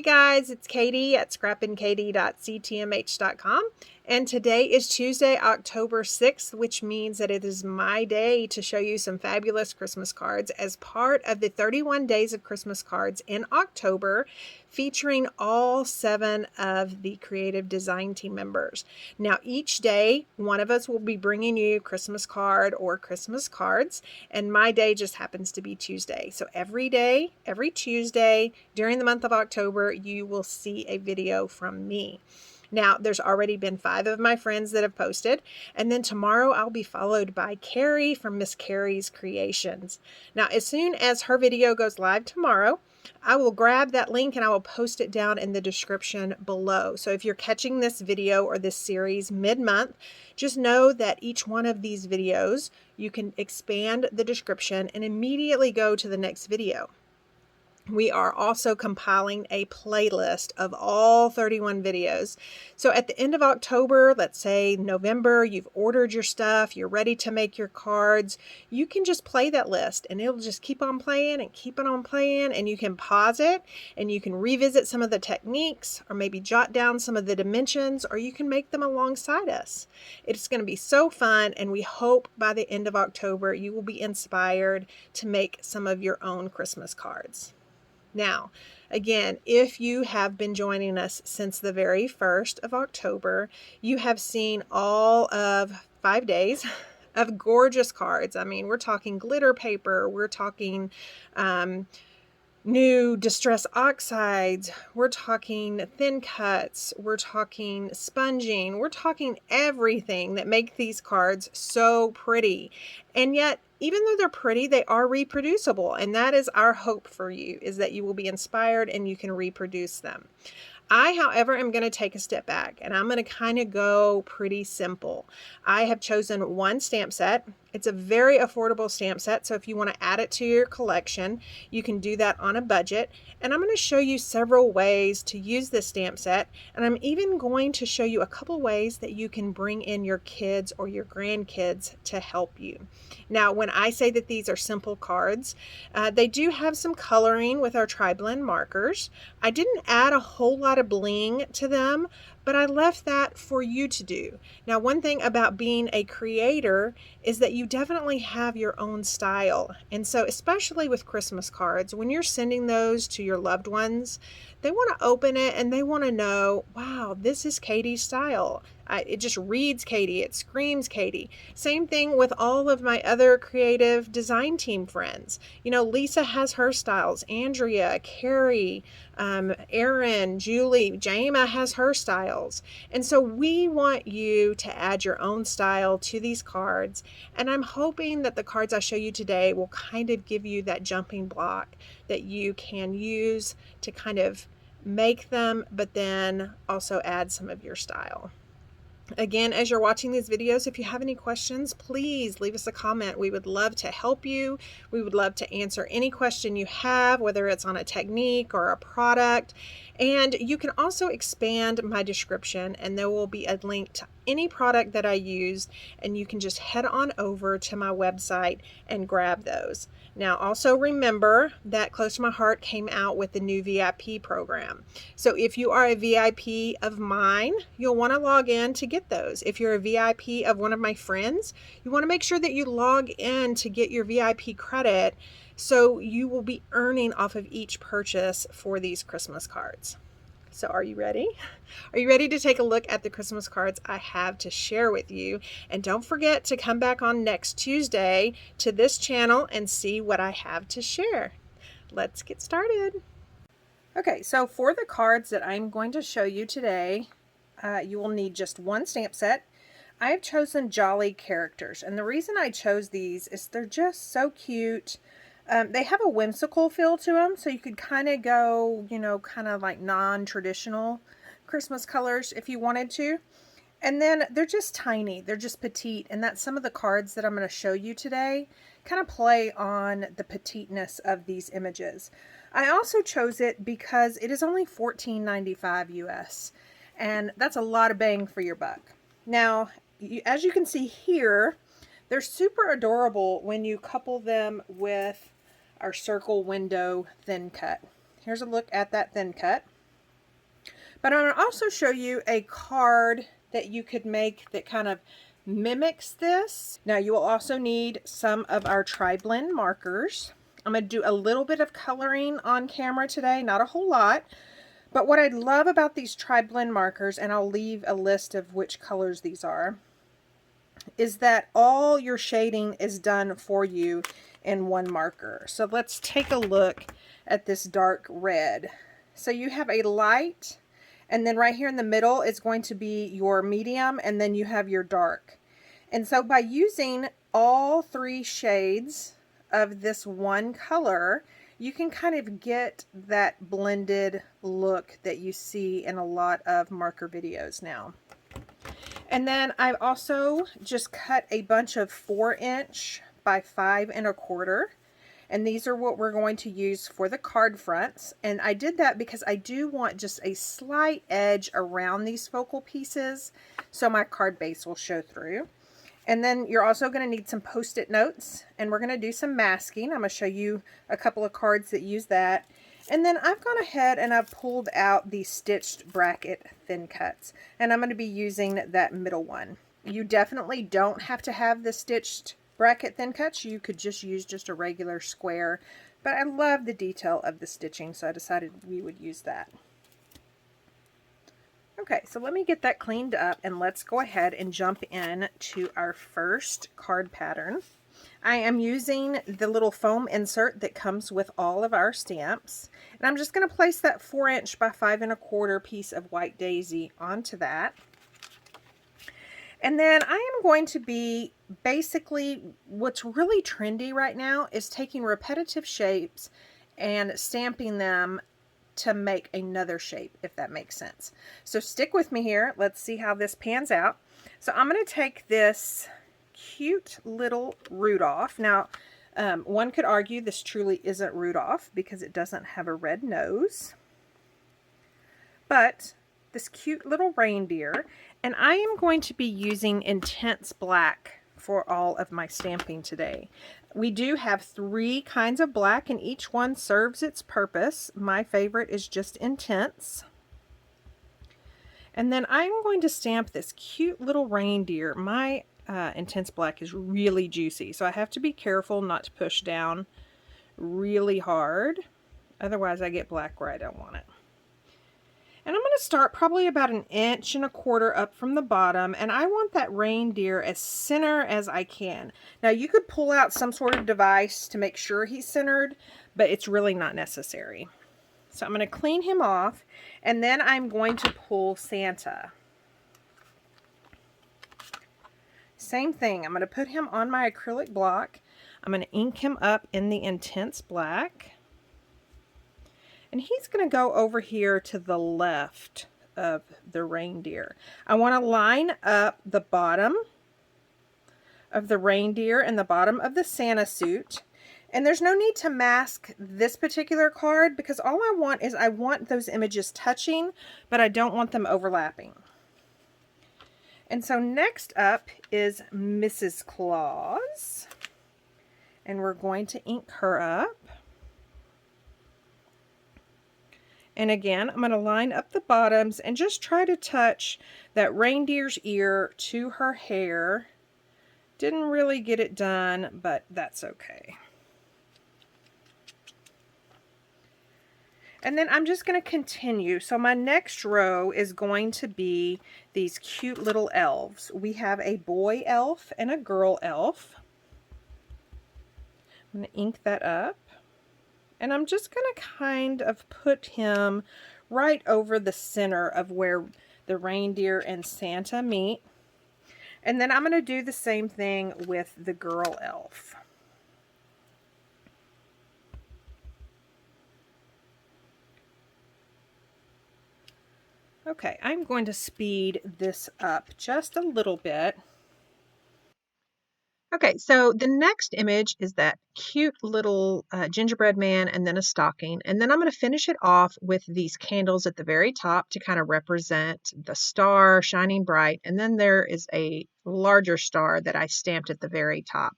Hey guys, it's Katie at scrappinkaty.ctmh.com, and today is Tuesday, October 6th, which means that it is my day to show you some fabulous Christmas cards as part of the 31 Days of Christmas Cards in October, featuring all 7 of the creative design team members. Now, each day, one of us will be bringing you a Christmas card or Christmas cards, and my day just happens to be Tuesday. So every day, every Tuesday during the month of October, you will see a video from me. Now, there's already been 5 of my friends that have posted, and then tomorrow I'll be followed by Carrie from Miss Carrie's Creations. Now, as soon as her video goes live tomorrow, I will grab that link and I will post it down in the description below. So if you're catching this video or this series mid-month, just know that each one of these videos, you can expand the description and immediately go to the next video. We are also compiling a playlist of all 31 videos. So at the end of October, let's say November, you've ordered your stuff, you're ready to make your cards, you can just play that list and it'll just keep on playing and keep it on playing, and you can pause it and you can revisit some of the techniques or maybe jot down some of the dimensions, or you can make them alongside us. It's going to be so fun, and we hope by the end of October you will be inspired to make some of your own Christmas cards. Now, again, if you have been joining us since the very 1st of October, you have seen all of 5 days of gorgeous cards. I mean, we're talking glitter paper, we're talking new distress oxides, we're talking thin cuts, we're talking sponging, we're talking everything that make these cards so pretty. And yet, even though they're pretty, they are reproducible, and that is our hope for you, is that you will be inspired and you can reproduce them. I, however, am going to take a step back and I'm going to kind of go pretty simple. I have chosen one stamp set. It's a very affordable stamp set, so if you want to add it to your collection, you can do that on a budget. And I'm going to show you several ways to use this stamp set, and I'm even going to show you a couple ways that you can bring in your kids or your grandkids to help you. Now, when I say that these are simple cards, they do have some coloring with our tri-blend markers. I didn't add a whole lot of bling to them, but I left that for you to do. Now, one thing about being a creator is that you definitely have your own style. And so, especially with Christmas cards, when you're sending those to your loved ones, they want to open it and they want to know, wow, this is Katie's style. It just reads Katie, it screams Katie. Same thing with all of my other creative design team friends. You know, Lisa has her styles, Andrea, Carrie, Erin, Julie, Jama has her styles. And so we want you to add your own style to these cards. And I'm hoping that the cards I show you today will kind of give you that jumping block that you can use to kind of make them, but then also add some of your style. Again, as you're watching these videos, if you have any questions, please leave us a comment. We would love to help you. We would love to answer any question you have, whether it's on a technique or a product. And you can also expand my description, and there will be a link to any product that I use, and you can just head on over to my website and grab those. Now, also remember that Close to My Heart came out with the new VIP program. So if you are a VIP of mine, you'll want to log in to get those. If you're a VIP of one of my friends, you want to make sure that you log in to get your VIP credit, so you will be earning off of each purchase for these Christmas cards. So are you ready? Are you ready to take a look at the Christmas cards I have to share with you? And don't forget to come back on next Tuesday to this channel and see what I have to share. Let's get started. Okay, so for the cards that I'm going to show you today, you will need just one stamp set. I have chosen Jolly characters, and the reason I chose these is they're just so cute. They have a whimsical feel to them, so you could kind of go, you know, kind of like non-traditional Christmas colors if you wanted to. And then they're just tiny, they're just petite, and that's some of the cards that I'm going to show you today kind of play on the petiteness of these images. I also chose it because it is only $14.95 US, and that's a lot of bang for your buck. Now, as you can see here, they're super adorable when you couple them with our circle window thin cut. Here's a look at that thin cut. But I'm going to also show you a card that you could make that kind of mimics this. Now you will also need some of our tri-blend markers. I'm going to do a little bit of coloring on camera today, not a whole lot. But what I love about these tri-blend markers, and I'll leave a list of which colors these are, is that all your shading is done for you in one marker. So let's take a look at this dark red. So you have a light, and then right here in the middle is going to be your medium, and then you have your dark. And so by using all three shades of this one color, you can kind of get that blended look that you see in a lot of marker videos now. And then I've also just cut a bunch of 4" by 5 1/4. And these are what we're going to use for the card fronts. And I did that because I do want just a slight edge around these focal pieces so my card base will show through. And then you're also going to need some Post-it notes, and we're going to do some masking. I'm going to show you a couple of cards that use that. And then I've gone ahead and I've pulled out the stitched bracket thin cuts, and I'm going to be using that middle one. You definitely don't have to have the stitched bracket thin cuts. You could just use just a regular square, but I love the detail of the stitching, so I decided we would use that. Okay, so let me get that cleaned up, and let's go ahead and jump in to our first card pattern. I am using the little foam insert that comes with all of our stamps, and I'm just going to place that 4" by 5 1/4 piece of white daisy onto that. And then I am going to be basically, what's really trendy right now is taking repetitive shapes and stamping them to make another shape, if that makes sense. So stick with me here. Let's see how this pans out. So I'm going to take this cute little Rudolph. Now, one could argue this truly isn't Rudolph because it doesn't have a red nose. But this cute little reindeer, and I am going to be using intense black for all of my stamping today. We do have 3 kinds of black, and each one serves its purpose. My favorite is just intense. And then I'm going to stamp this cute little reindeer. My intense black is really juicy, so I have to be careful not to push down really hard. Otherwise I get black where I don't want it. And I'm going to start probably about 1 1/4 inches up from the bottom, and I want that reindeer as center as I can. Now you could pull out some sort of device to make sure he's centered, but it's really not necessary. So I'm going to clean him off, and then I'm going to pull Santa. Same thing, I'm going to put him on my acrylic block. I'm going to ink him up in the intense black. And he's going to go over here to the left of the reindeer. I want to line up the bottom of the reindeer and the bottom of the Santa suit. And there's no need to mask this particular card because all I want is I want those images touching, but I don't want them overlapping. And so next up is Mrs. Claus. And we're going to ink her up. And again, I'm going to line up the bottoms and just try to touch that reindeer's ear to her hair. Didn't really get it done, but that's okay. And then I'm just going to continue. So my next row is going to be these cute little elves. We have a boy elf and a girl elf. I'm going to ink that up. And I'm just going to kind of put him right over the center of where the reindeer and Santa meet. And then I'm going to do the same thing with the girl elf. Okay, I'm going to speed this up just a little bit. Okay, so the next image is that cute little gingerbread man and then a stocking. And then I'm going to finish it off with these candles at the very top to kind of represent the star shining bright. And then there is a larger star that I stamped at the very top.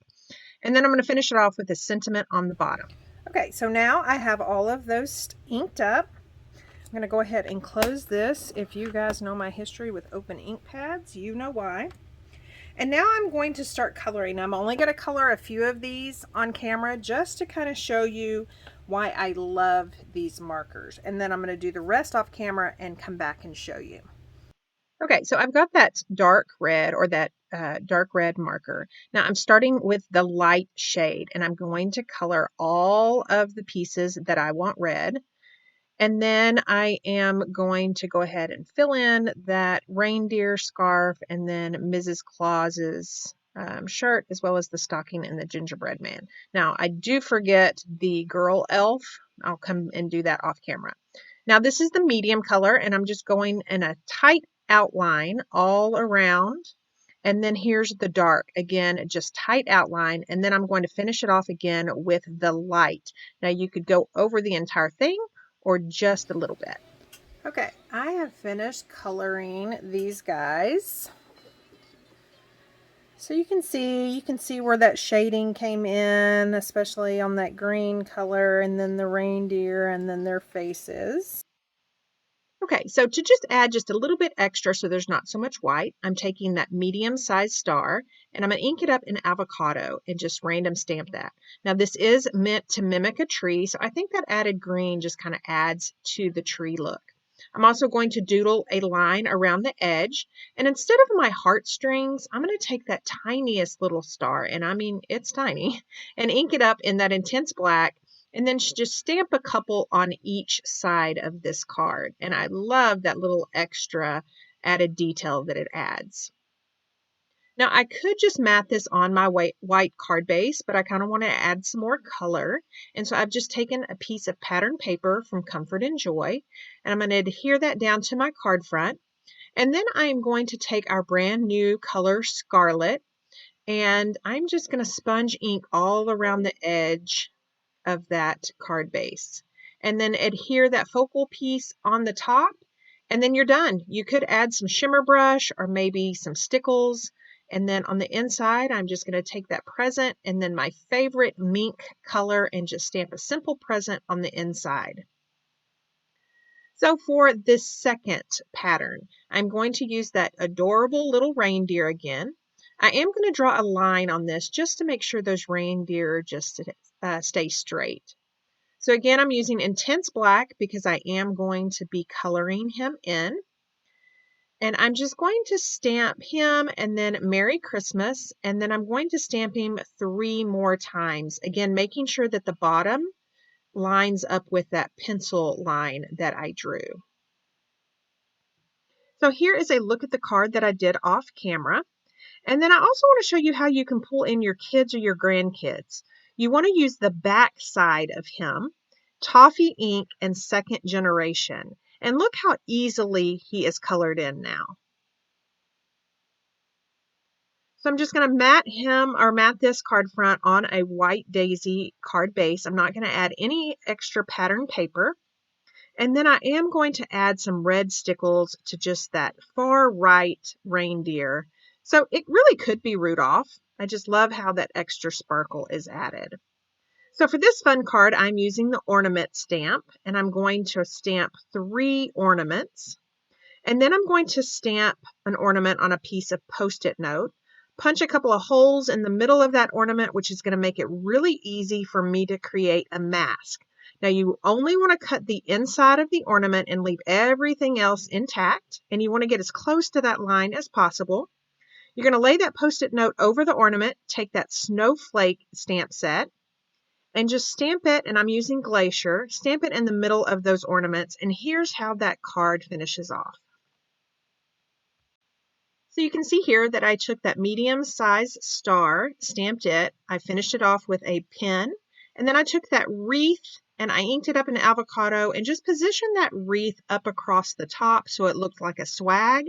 And then I'm going to finish it off with a sentiment on the bottom. Okay, so now I have all of those inked up. I'm going to go ahead and close this. If you guys know my history with open ink pads, you know why. And now I'm going to start coloring. I'm only going to color a few of these on camera just to kind of show you why I love these markers. And then I'm going to do the rest off camera and come back and show you. Okay, so I've got that dark red or that dark red marker. Now I'm starting with the light shade and I'm going to color all of the pieces that I want red. And then I am going to go ahead and fill in that reindeer scarf and then Mrs. Claus's shirt, as well as the stocking and the gingerbread man. Now, I do forget the girl elf. I'll come and do that off camera. Now, this is the medium color, and I'm just going in a tight outline all around. And then here's the dark, again, just tight outline. And then I'm going to finish it off again with the light. Now, you could go over the entire thing or just a little bit. Okay, I have finished coloring these guys. So you can see where that shading came in, especially on that green color, and then the reindeer, and then their faces. Okay, so to just add just a little bit extra so there's not so much white, I'm taking that medium-sized star and I'm going to ink it up in avocado and just random stamp that. Now this is meant to mimic a tree, so I think that added green just kind of adds to the tree look. I'm also going to doodle a line around the edge, and instead of my heartstrings, I'm going to take that tiniest little star, and I mean it's tiny, and ink it up in that intense black. And then just stamp a couple on each side of this card. And I love that little extra added detail that it adds. Now I could just mat this on my white card base, but I kind of want to add some more color. And so I've just taken a piece of pattern paper from Comfort and Joy, and I'm going to adhere that down to my card front. And then I am going to take our brand new color Scarlet, and I'm just going to sponge ink all around the edge of that card base, and then adhere that focal piece on the top, and then you're done. You could add some shimmer brush or maybe some stickles, and then on the inside I'm just going to take that present and then my favorite mink color and just stamp a simple present on the inside. So for this second pattern, I'm going to use that adorable little reindeer again. I am going to draw a line on this just to make sure those reindeer just stay straight. So again, I'm using intense black because I am going to be coloring him in. And I'm just going to stamp him and then Merry Christmas. And then I'm going to stamp him 3 more times. Again, making sure that the bottom lines up with that pencil line that I drew. So here is a look at the card that I did off camera. And then I also want to show you how you can pull in your kids or your grandkids. You want to use the back side of him, Toffee ink and second generation. And look how easily he is colored in now. So I'm just going to mat this card front on a white daisy card base. I'm not going to add any extra pattern paper. And then I am going to add some red stickles to just that far right reindeer. So it really could be Rudolph. I just love how that extra sparkle is added. So for this fun card, I'm using the ornament stamp, and I'm going to stamp 3 ornaments. And then I'm going to stamp an ornament on a piece of Post-it note, punch a couple of holes in the middle of that ornament, which is going to make it really easy for me to create a mask. Now you only want to cut the inside of the ornament and leave everything else intact, and you want to get as close to that line as possible. You're going to lay that Post-it note over the ornament, take that snowflake stamp set, and just stamp it, and I'm using Glacier, stamp it in the middle of those ornaments, and here's how that card finishes off. So you can see here that I took that medium-sized star, stamped it, I finished it off with a pen, and then I took that wreath and I inked it up in avocado and just positioned that wreath up across the top so it looked like a swag,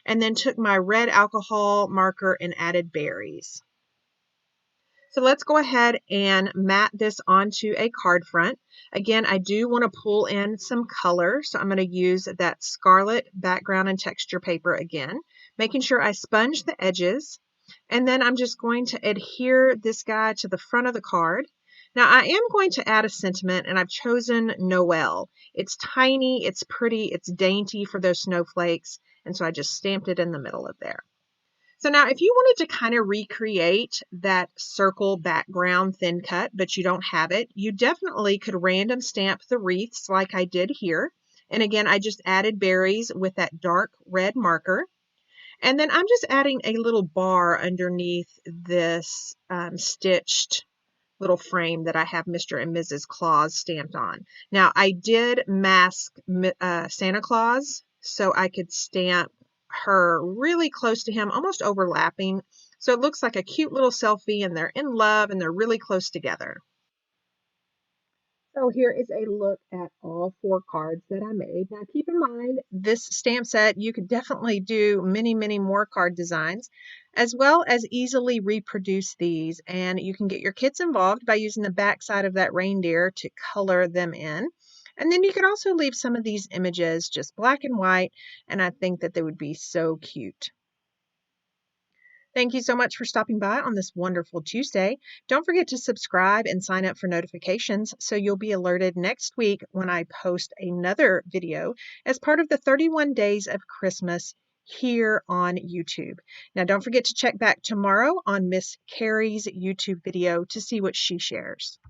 and then took my red alcohol marker and added berries. So let's go ahead and mat this onto a card front. Again, I do want to pull in some color, so I'm going to use that scarlet background and texture paper again, making sure I sponge the edges. And then I'm just going to adhere this guy to the front of the card. Now I am going to add a sentiment, and I've chosen Noel. It's tiny, it's pretty, it's dainty for those snowflakes, and so I just stamped it in the middle of there. So now if you wanted to kind of recreate that circle background thin cut, but you don't have it, you definitely could random stamp the wreaths like I did here. And again, I just added berries with that dark red marker. And then I'm just adding a little bar underneath this stitched little frame that I have Mr. and Mrs. Claus stamped on. Now, I did mask Santa Claus so I could stamp her really close to him, almost overlapping. So it looks like a cute little selfie, and they're in love and they're really close together. So here is a look at all 4 cards that I made. Now keep in mind, this stamp set, you could definitely do many, many more card designs, as well as easily reproduce these. And you can get your kids involved by using the back side of that reindeer to color them in. And then you could also leave some of these images just black and white, and I think that they would be so cute. Thank you so much for stopping by on this wonderful Tuesday. Don't forget to subscribe and sign up for notifications so you'll be alerted next week when I post another video as part of the 31 Days of Christmas here on YouTube. Now, don't forget to check back tomorrow on Miss Carrie's YouTube video to see what she shares.